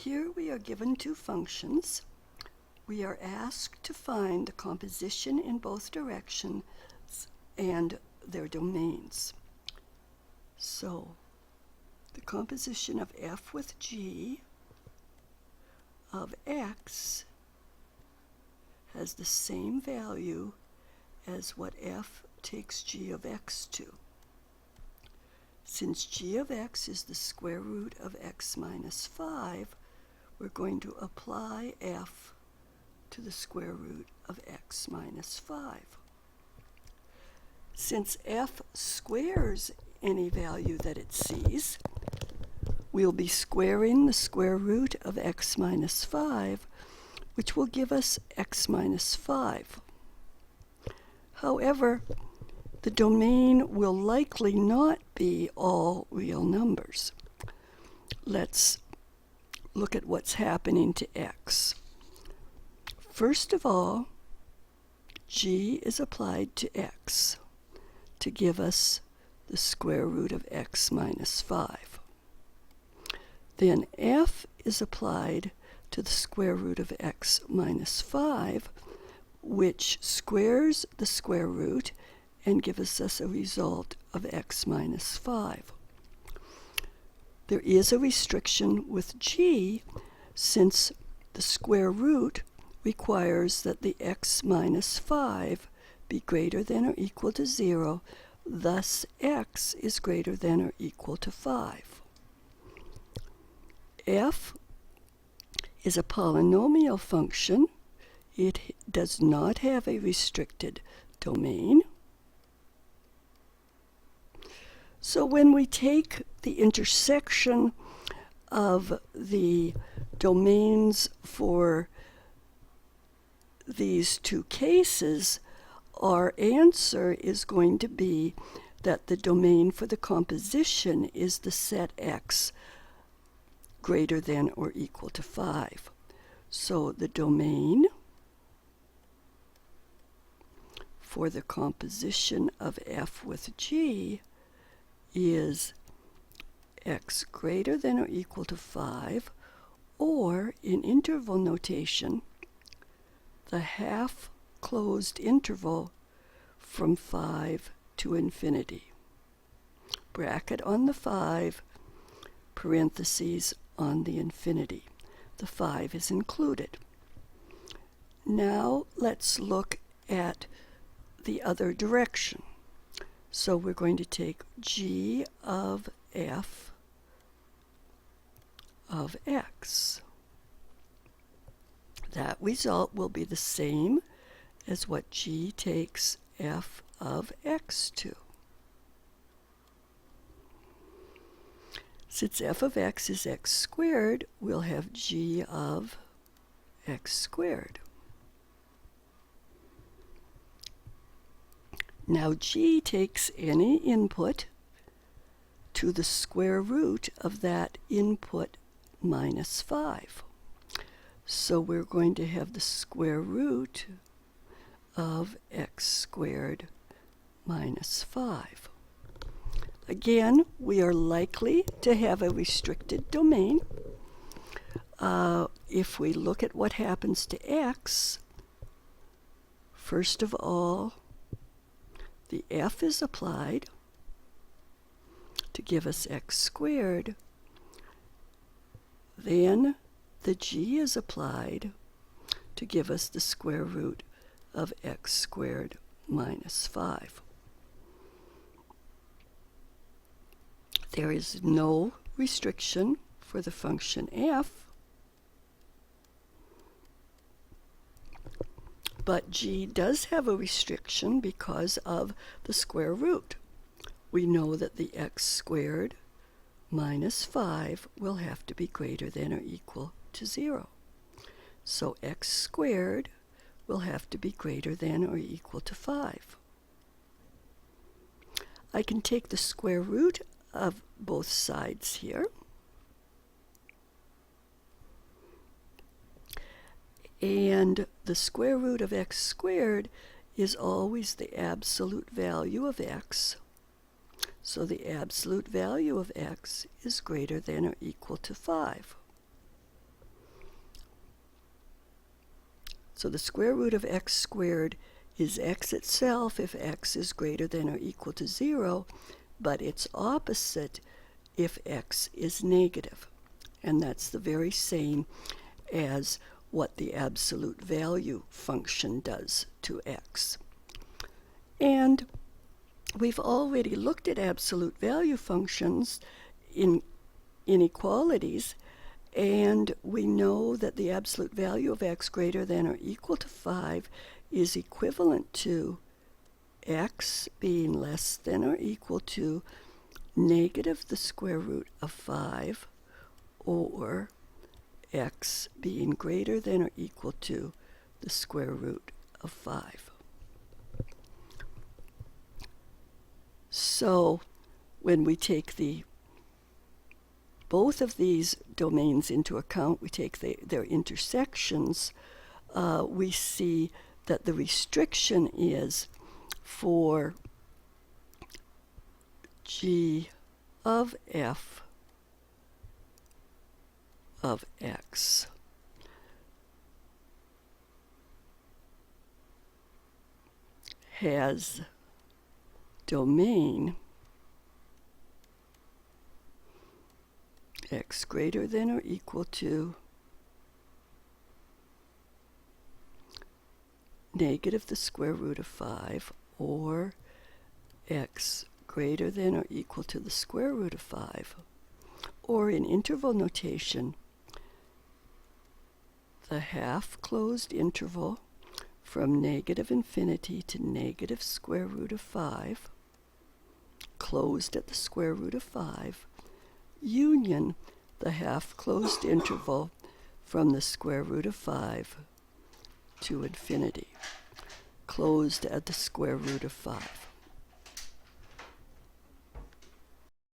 Here we are given two functions. We are asked to find the composition in both directions and their domains. So, the composition of f with g of x has the same value as what f takes g of x to. Since g of x is the square root of x minus 5, we're going to apply f to the square root of x minus 5. Since f squares any value that it sees, we'll be squaring the square root of x minus 5, which will give us x minus 5. However, the domain will likely not be all real numbers. Let's look at what's happening to x. First of all, g is applied to x to give us the square root of x minus 5. Then f is applied to the square root of x minus 5, which squares the square root and gives us a result of x minus 5. There is a restriction with g, since the square root requires that the x minus 5 be greater than or equal to 0, thus x is greater than or equal to 5. F is a polynomial function. It does not have a restricted domain. So when we take the intersection of the domains for these two cases, our answer is going to be that the domain for the composition is the set x greater than or equal to 5. So the domain for the composition of f with g is x greater than or equal to 5, or in interval notation, the half closed interval from 5 to infinity. Bracket on the 5, parentheses on the infinity. The 5 is included. Now let's look at the other direction. So we're going to take g of f of x. That result will be the same as what g takes f of x to. Since f of x is x squared, we'll have g of x squared. Now g takes any input to the square root of that input minus 5. So we're going to have the square root of x squared minus 5. Again, we are likely to have a restricted domain. If we look at what happens to x, first of all, the f is applied to give us x squared. Then the g is applied to give us the square root of x squared minus 5. There is no restriction for the function f, but g does have a restriction because of the square root. We know that the x squared minus 5 will have to be greater than or equal to 0. So x squared will have to be greater than or equal to 5. I can take the square root of both sides here. And the square root of x squared is always the absolute value of x. So the absolute value of x is greater than or equal to 5. So the square root of x squared is x itself if x is greater than or equal to 0, but its opposite if x is negative. And that's the very same as what the absolute value function does to x. And we've already looked at absolute value functions in inequalities, and we know that the absolute value of x greater than or equal to 5 is equivalent to x being less than or equal to negative the square root of 5, or x being greater than or equal to the square root of 5. So when we take both of these domains into account, we take their intersections, we see that the restriction is for g of f of x has domain x greater than or equal to negative the square root of 5, or x greater than or equal to the square root of 5, or in interval notation, the half closed interval from negative infinity to negative square root of 5, closed at the square root of 5, union the half closed interval from the square root of 5 to infinity, closed at the square root of 5.